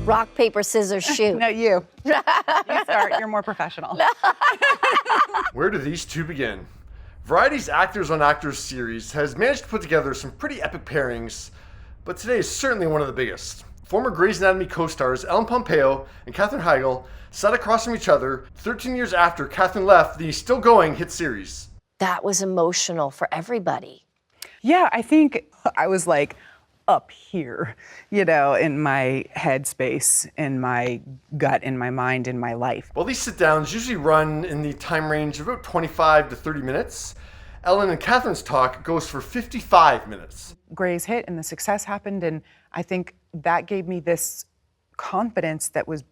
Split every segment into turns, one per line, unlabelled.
Rock, paper, scissors, shoot.
No, you. You start. You're more professional.
Where do these two begin? Variety's Actors on Actors series has managed to put together some pretty epic pairings, but today is certainly one of the biggest. Former Grey's Anatomy co-stars Ellen Pompeo and Katherine Heigl sat across from each other 13 years after Katherine left the still-going hit series.
That was emotional for everybody.
Yeah, I think I was like up here, in my headspace, in my gut, in my mind, in my life.
Well, these sit-downs usually run in the time range of about 25 to 30 minutes. Ellen and Katherine's talk goes for 55 minutes.
Grey's hit and the success happened, and I think that gave me this confidence it was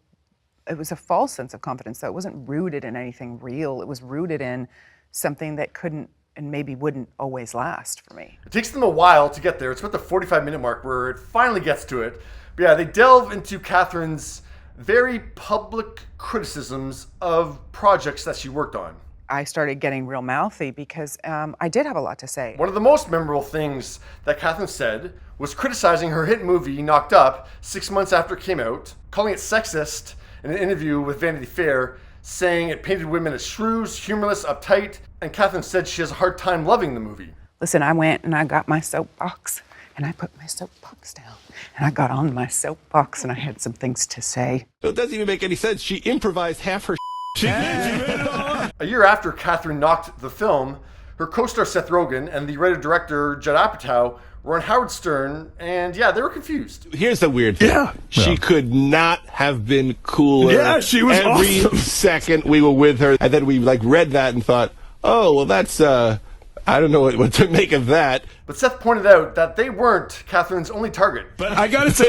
a false sense of confidence, though. It wasn't rooted in anything real. It was rooted in something that couldn't and maybe wouldn't always last for me.
It takes them a while to get there. It's about the 45-minute mark where it finally gets to it. But yeah, they delve into Katherine's very public criticisms of projects that she worked on.
I started getting real mouthy because I did have a lot to say.
One of the most memorable things that Katherine said was criticizing her hit movie, Knocked Up, 6 months after it came out, calling it sexist in an interview with Vanity Fair, saying it painted women as shrews, humorless, uptight, and Katherine said she has a hard time loving the movie.
Listen, I went and I got my soapbox, and I put my soapbox down, and I got on my soapbox, and I had some things to say.
So it doesn't even make any sense. She improvised half her She made it all up.
A year after Katherine knocked the film, her co-star Seth Rogen and the writer-director Judd Apatow were on Howard Stern, and yeah, they were confused.
Here's the weird thing.
Yeah.
She could not have been cooler.
Yeah, she was
Every
awesome.
second we were with her. And then we read that and thought, oh, well, that's, I don't know what to make of that.
But Seth pointed out that they weren't Katherine's only target.
But I gotta say,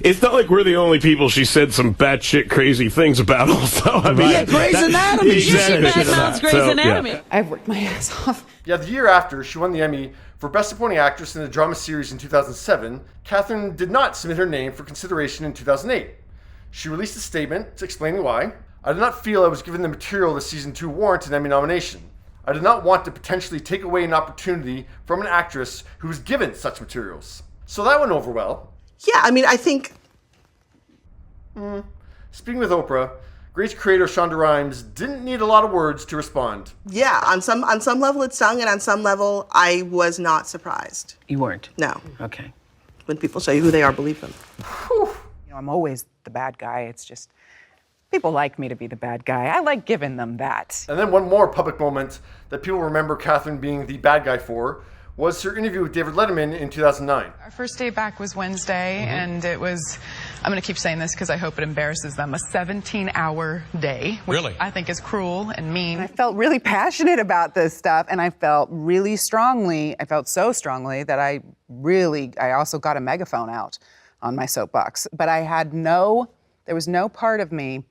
it's not like we're the only people she said some batshit crazy things about also. I mean,
Yeah, Grey's Anatomy.
Exactly.
She badmouths Grey's Anatomy.
Yeah.
I've worked my ass off.
Yeah, the year after, she won the Emmy for Best Supporting Actress in a Drama Series in 2007. Katherine did not submit her name for consideration in 2008. She released a statement explaining why. I did not feel I was given the material this season to warrant an Emmy nomination. I did not want to potentially take away an opportunity from an actress who was given such materials. So that went over well.
Yeah, I mean, I think...
Speaking with Oprah, Grey's creator Shonda Rhimes didn't need a lot of words to respond.
Yeah, on some level it stung, and on some level I was not surprised.
You weren't?
No.
Okay.
When people show you who they are, believe them.
I'm always the bad guy. It's just, people like me to be the bad guy. I like giving them that.
And then one more public moment that people remember Katherine being the bad guy for was her interview with David Letterman in 2009.
Our first day back was Wednesday, and it was, I'm going to keep saying this because I hope it embarrasses them, a 17-hour day, which
Really?
I think is cruel and mean.
I felt really passionate about this stuff, and I felt really strongly, I felt so strongly that I also got a megaphone out on my soapbox. But there was no part of me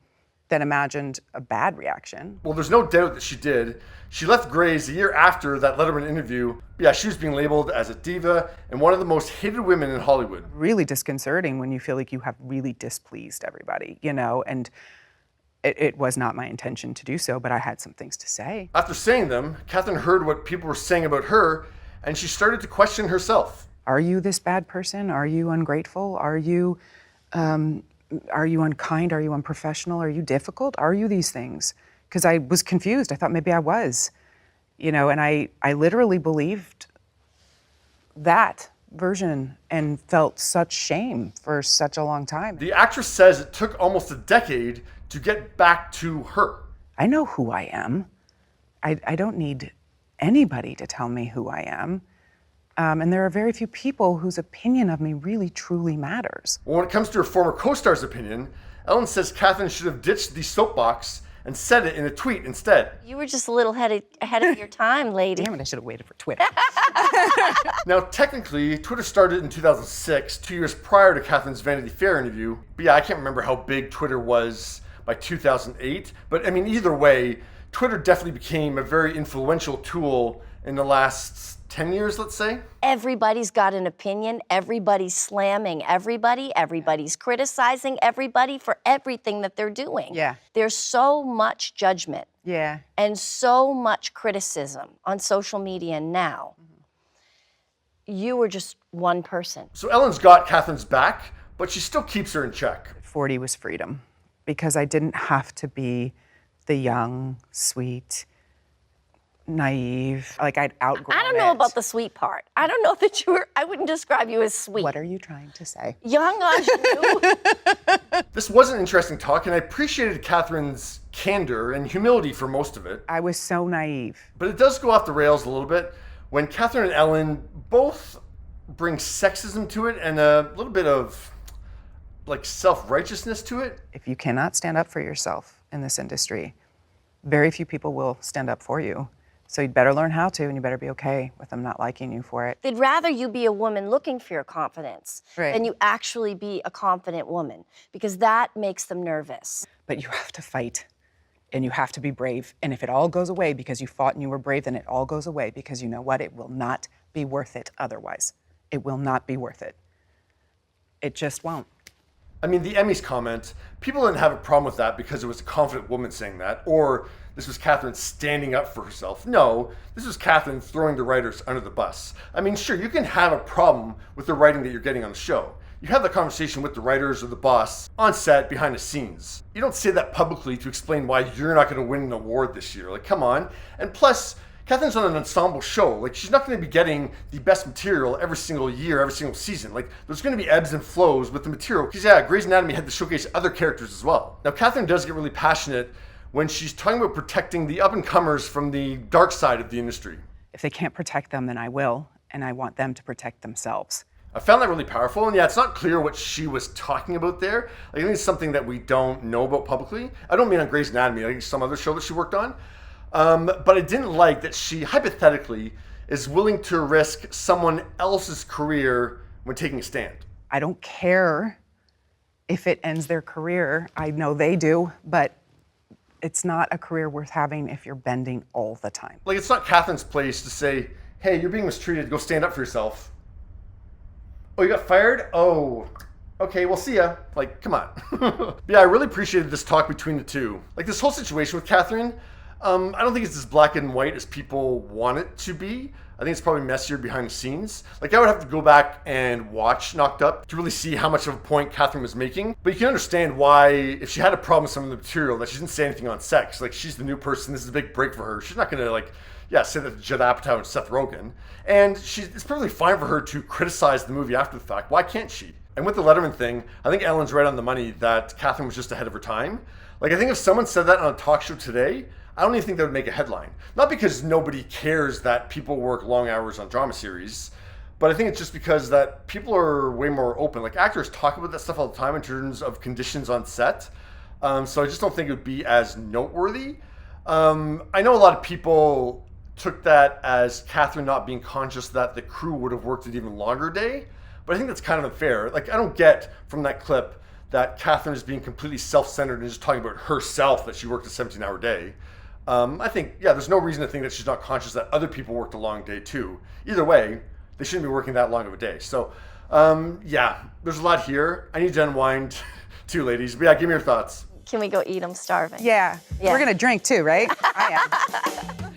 that imagined a bad reaction.
Well, there's no doubt that she did. She left Grey's a year after that Letterman interview. Yeah, she was being labeled as a diva and one of the most hated women in Hollywood.
Really disconcerting when you feel like you have really displeased everybody, and it was not my intention to do so, but I had some things to say.
After saying them, Katherine heard what people were saying about her, and she started to question herself.
Are you this bad person? Are you ungrateful? Are you unkind? Are you unprofessional? Are you difficult? Are you these things? Because I was confused. I thought maybe I was, and I literally believed that version and felt such shame for such a long time.
The actress says it took almost a decade to get back to her.
I know who I am. I don't need anybody to tell me who I am. And there are very few people whose opinion of me really, truly matters.
Well, when it comes to her former co-star's opinion, Ellen says Katherine should have ditched the soapbox and said it in a tweet instead.
You were just a little ahead of your time, lady.
Damn it, I should have waited for Twitter.
Now, technically, Twitter started in 2006, 2 years prior to Katherine's Vanity Fair interview. But yeah, I can't remember how big Twitter was by 2008. But I mean, either way, Twitter definitely became a very influential tool in the last 10 years, let's say.
Everybody's got an opinion. Everybody's slamming everybody. Everybody's criticizing everybody for everything that they're doing.
Yeah.
There's so much judgment.
Yeah.
And so much criticism on social media now. You were just one person.
So Ellen's got Katherine's back, but she still keeps her in check.
40 was freedom, because I didn't have to be the young, sweet, naive, like I'd outgrown
I don't know
it.
about the sweet part. I don't know that I wouldn't describe you as sweet.
What are you trying to say?
Young ingenue.
This was an interesting talk, and I appreciated Catherine's candor and humility for most of it.
I was so naive.
But it does go off the rails a little bit when Katherine and Ellen both bring sexism to it and a little bit of like self-righteousness to it.
If you cannot stand up for yourself in this industry, very few people will stand up for you. So you'd better learn how to, and you better be okay with them not liking you for it.
They'd rather you be a woman looking for your confidence
Right.
than you actually be a confident woman, because that makes them nervous.
But you have to fight, and you have to be brave. And if it all goes away because you fought and you were brave, then it all goes away, because you know what? It will not be worth it otherwise. It will not be worth it. It just won't.
I mean, the Emmys comment, people didn't have a problem with that because it was a confident woman saying that, or this was Katherine standing up for herself. No, this was Katherine throwing the writers under the bus. I mean, sure, you can have a problem with the writing that you're getting on the show. You have the conversation with the writers or the boss on set, behind the scenes. You don't say that publicly to explain why you're not going to win an award this year. Like, come on. And plus, Katherine's on an ensemble show. Like, she's not going to be getting the best material every single year, every single season. Like, there's going to be ebbs and flows with the material. Because, yeah, Grey's Anatomy had to showcase other characters as well. Now, Katherine does get really passionate when she's talking about protecting the up-and-comers from the dark side of the industry.
If they can't protect them, then I will, and I want them to protect themselves.
I found that really powerful, and yeah, it's not clear what she was talking about there. I think it's something that we don't know about publicly. I don't mean on Grey's Anatomy, I think some other show that she worked on. But I didn't like that she, hypothetically, is willing to risk someone else's career when taking a stand.
I don't care if it ends their career. I know they do, but it's not a career worth having if you're bending all the time.
Like, it's not Katherine's place to say, hey, you're being mistreated, go stand up for yourself. Oh, you got fired? Oh, okay, we'll see ya. Like, come on. Yeah, I really appreciated this talk between the two. Like, this whole situation with Katherine, I don't think it's as black and white as people want it to be. I think it's probably messier behind the scenes. Like, I would have to go back and watch Knocked Up to really see how much of a point Katherine was making. But you can understand why, if she had a problem with some of the material, that she didn't say anything on sex. Like, she's the new person, this is a big break for her. She's not gonna, like, yeah, say that to Judd Apatow and Seth Rogen. And it's perfectly fine for her to criticize the movie after the fact. Why can't she? And with the Letterman thing, I think Ellen's right on the money that Katherine was just ahead of her time. Like, I think if someone said that on a talk show today, I don't even think that would make a headline. Not because nobody cares that people work long hours on drama series, but I think it's just because that people are way more open. Like, actors talk about that stuff all the time in terms of conditions on set. So I just don't think it would be as noteworthy. I know a lot of people took that as Katherine not being conscious that the crew would have worked an even longer day, but I think that's kind of unfair. Like, I don't get from that clip that Katherine is being completely self-centered and just talking about herself, that she worked a 17-hour day. I think, yeah, there's no reason to think that she's not conscious that other people worked a long day too. Either way, they shouldn't be working that long of a day. So, yeah, there's a lot here. I need to unwind too, ladies. But yeah, give me your thoughts.
Can we go eat? I'm starving.
Yeah.
Yeah.
We're gonna drink too, right? I am.